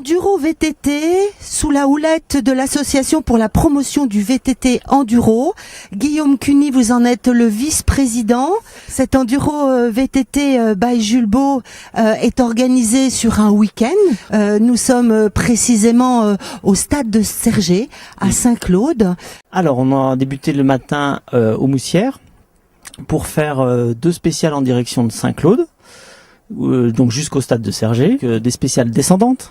L'enduro VTT, sous la houlette de l'association pour la promotion du VTT enduro. Guillaume Cuny, vous en êtes le vice-président. Cet enduro VTT by Jules Beau est organisé sur un week-end. Nous sommes précisément au stade de Cergy, à Saint-Claude. Alors, on a débuté le matin aux Moussières pour faire 2 spéciales en direction de Saint-Claude. Donc jusqu'au stade de Cergy, des spéciales descendantes,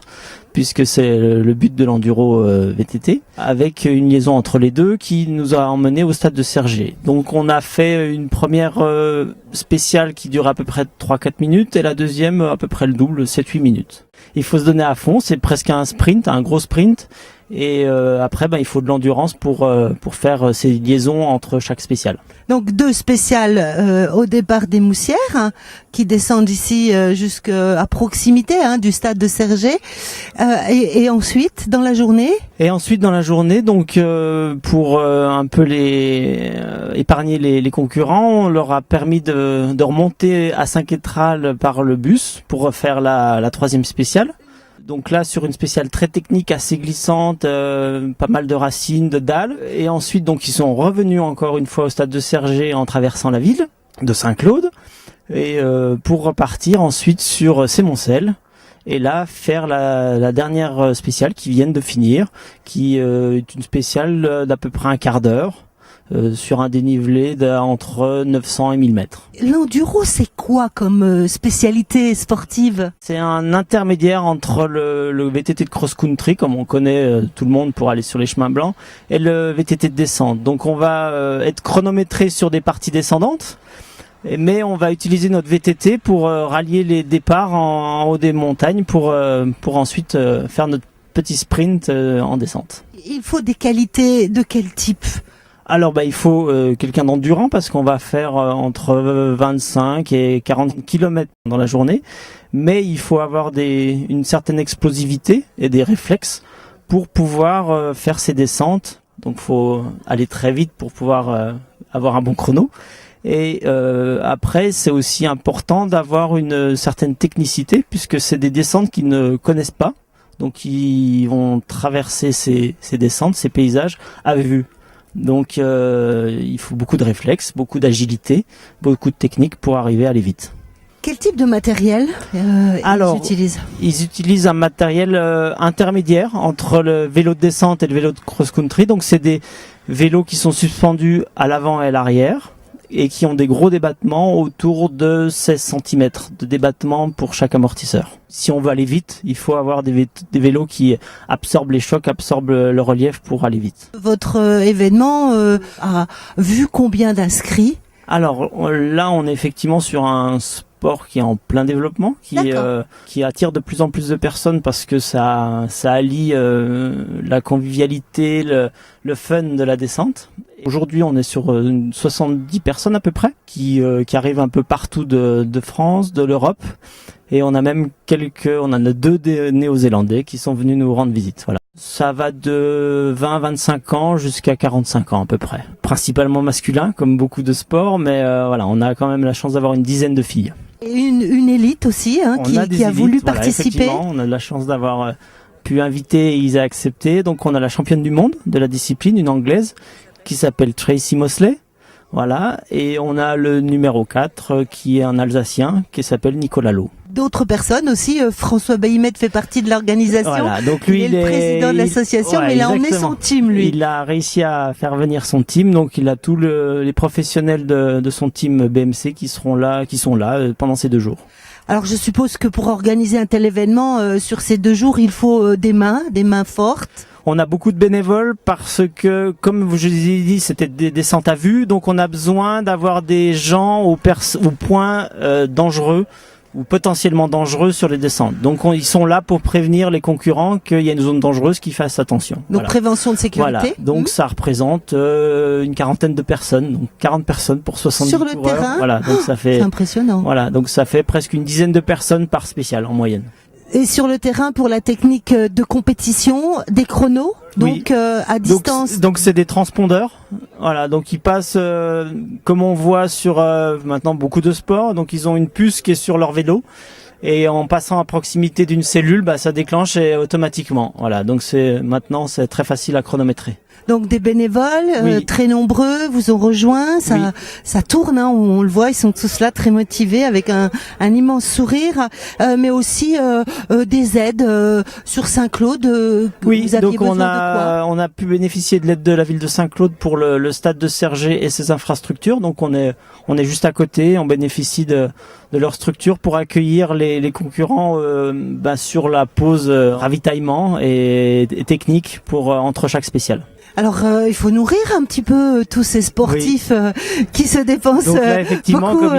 puisque c'est le but de l'enduro VTT, avec une liaison entre les deux qui nous a emmenés au stade de Cergy. Donc on a fait une première spéciale qui dure à peu près 3-4 minutes et la deuxième à peu près le double, 7-8 minutes. Il faut se donner à fond, c'est presque un sprint, un gros sprint. Et après, il faut de l'endurance pour faire ces liaisons entre chaque spéciale. Donc 2 spéciales au départ des Moussières, hein, qui descendent ici jusqu'à proximité du stade de Cergy. Et ensuite, dans la journée donc pour un peu épargner les concurrents, on leur a permis de remonter à Saint-Quétral par le bus pour faire la 3e spéciale. Donc là, sur une spéciale très technique, assez glissante, pas mal de racines, de dalles. Et ensuite, donc, ils sont revenus encore une fois au stade de Cergy en traversant la ville de Saint-Claude. Et pour repartir ensuite sur Sémoncel. Et là, faire la dernière spéciale qui viennent de finir, qui est une spéciale d'à peu près un quart d'heure. Sur un dénivelé entre 900 et 1000 mètres. L'enduro, c'est quoi comme spécialité sportive? C'est un intermédiaire entre le VTT de cross-country, comme on connaît tout le monde pour aller sur les chemins blancs, et le VTT de descente. Donc on va être chronométré sur des parties descendantes, mais on va utiliser notre VTT pour rallier les départs en haut des montagnes pour ensuite faire notre petit sprint en descente. Il faut des qualités de quel type? Alors il faut quelqu'un d'endurant parce qu'on va faire entre 25 et 40 km dans la journée, mais il faut avoir une certaine explosivité et des réflexes pour pouvoir faire ces descentes. Donc faut aller très vite pour pouvoir avoir un bon chrono. Et après c'est aussi important d'avoir une certaine technicité puisque c'est des descentes qu'ils ne connaissent pas, donc ils vont traverser ces descentes, ces paysages à vue. Donc il faut beaucoup de réflexes, beaucoup d'agilité, beaucoup de technique pour arriver à aller vite. Quel type de matériel ils utilisent? Ils utilisent un matériel intermédiaire entre le vélo de descente et le vélo de cross-country. Donc c'est des vélos qui sont suspendus à l'avant et à l'arrière et qui ont des gros débattements autour de 16 cm de débattement pour chaque amortisseur. Si on veut aller vite, il faut avoir des vélos qui absorbent les chocs, absorbent le relief pour aller vite. Votre événement a vu combien d'inscrits? Alors là, on est effectivement sur un sport qui est en plein développement, qui attire de plus en plus de personnes parce que ça allie la convivialité, le fun de la descente. Aujourd'hui, on est sur 70 personnes à peu près qui arrivent un peu partout de France, de l'Europe, et on a même on en a 2 Néo-Zélandais qui sont venus nous rendre visite. Voilà. Ça va de 20-25 ans jusqu'à 45 ans à peu près. Principalement masculin, comme beaucoup de sports, mais voilà, on a quand même la chance d'avoir une dizaine de filles. Et une élite aussi, qui a voulu participer. On a la chance d'avoir pu inviter et ils ont accepté. Donc on a la championne du monde de la discipline, une Anglaise, qui s'appelle Tracy Mosley. Voilà, et on a le numéro 4 qui est un Alsacien qui s'appelle Nicolas Lowe. D'autres personnes aussi, François Baillimet fait partie de l'organisation. Voilà, donc lui, il est le président de l'association, mais il a emmené son team, lui. Il a réussi à faire venir son team, donc il a tous les professionnels de son team BMC qui sont là pendant ces 2 jours. Alors je suppose que pour organiser un tel événement, sur ces 2 jours, il faut des mains fortes. On a beaucoup de bénévoles parce que, comme je vous ai dit, c'était des descentes à vue, donc on a besoin d'avoir des gens au point dangereux ou potentiellement dangereux sur les descentes. Donc ils sont là pour prévenir les concurrents qu'il y a une zone dangereuse, qu'ils fassent attention. Donc voilà. Prévention de sécurité. Voilà. Donc ça représente une quarantaine de personnes, donc 40 personnes pour 70 sur le coureurs. terrain. Voilà, donc ça fait. C'est impressionnant. Voilà, donc ça fait presque une dizaine de personnes par spéciale en moyenne. Et sur le terrain pour la technique de compétition, des chronos, donc oui. À distance. Donc c'est des transpondeurs. Voilà, donc ils passent comme on voit sur maintenant beaucoup de sports. Donc ils ont une puce qui est sur leur vélo Et en passant à proximité d'une cellule, ça déclenche automatiquement. Voilà, donc maintenant c'est très facile à chronométrer. Donc des bénévoles Oui. très nombreux vous ont rejoint, Oui. ça tourne, hein, on le voit, ils sont tous là très motivés avec un immense sourire, mais aussi des aides sur Saint-Claude. Oui, vous aviez donc besoin de quoi? on a pu bénéficier de l'aide de la ville de Saint-Claude pour le stade de Cergy et ses infrastructures. Donc on est juste à côté, on bénéficie de leur structure pour accueillir les concurrents sur la pause ravitaillement et technique pour entre chaque spécial. Alors il faut nourrir un petit peu tous ces sportifs qui se dépensent donc là, effectivement, beaucoup.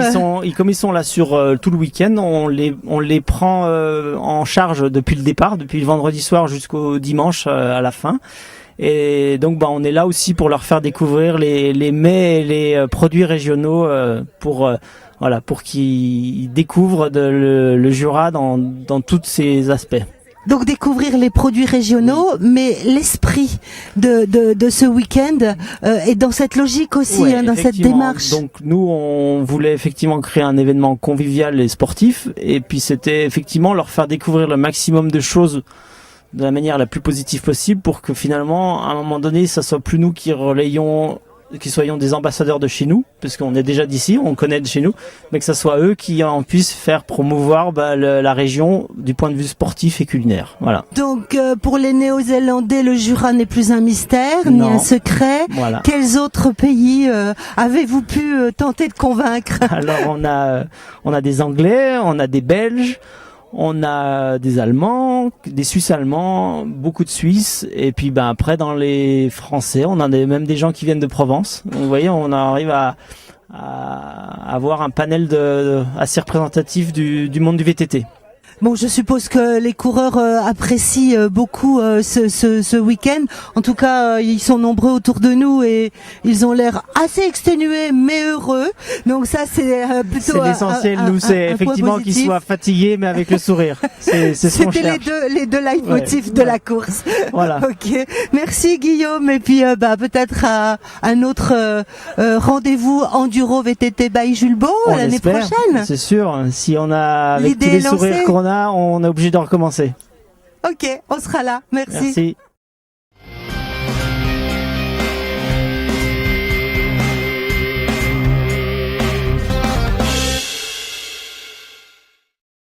Comme ils sont là sur tout le week-end, on les prend en charge depuis le départ, depuis le vendredi soir jusqu'au dimanche à la fin. Et donc on est là aussi pour leur faire découvrir les mets et les produits régionaux pour qu'ils découvrent le Jura dans tous ses aspects. Donc découvrir les produits régionaux, mais l'esprit de ce week-end est dans cette logique aussi, Ouais, dans cette démarche. Donc nous, on voulait effectivement créer un événement convivial et sportif, et puis c'était effectivement leur faire découvrir le maximum de choses de la manière la plus positive possible pour que finalement, à un moment donné, ça soit plus nous qui soyons des ambassadeurs de chez nous, parce qu'on est déjà d'ici, on connaît de chez nous, mais que ça soit eux qui en puissent faire promouvoir la région du point de vue sportif et culinaire. Voilà. Donc pour les Néo-Zélandais, le Jura n'est plus un mystère, ni Non. un secret. Voilà. Quels autres pays avez-vous pu tenter de convaincre? Alors on a des Anglais, on a des Belges, on a des Allemands, des Suisses allemands, beaucoup de Suisses, et puis après dans les Français, on a même des gens qui viennent de Provence. Donc, vous voyez, on arrive à avoir un panel assez représentatif du monde du VTT. Bon, je suppose que les coureurs apprécient beaucoup ce week-end. En tout cas, ils sont nombreux autour de nous et ils ont l'air assez exténués mais heureux. Donc ça, c'est plutôt c'est l'essentiel. Nous, c'est effectivement qu'ils soient fatigués mais avec le sourire. C'est ce qu'on cherche. C'était les deux leitmotifs de la course. Voilà. Ok. Merci Guillaume. Et puis peut-être à un autre rendez-vous enduro VTT by Jules Beau l'année prochaine. C'est sûr. Si on a avec tous les sourires qu'on a, on est obligé de recommencer. Ok, on sera là. Merci. Merci.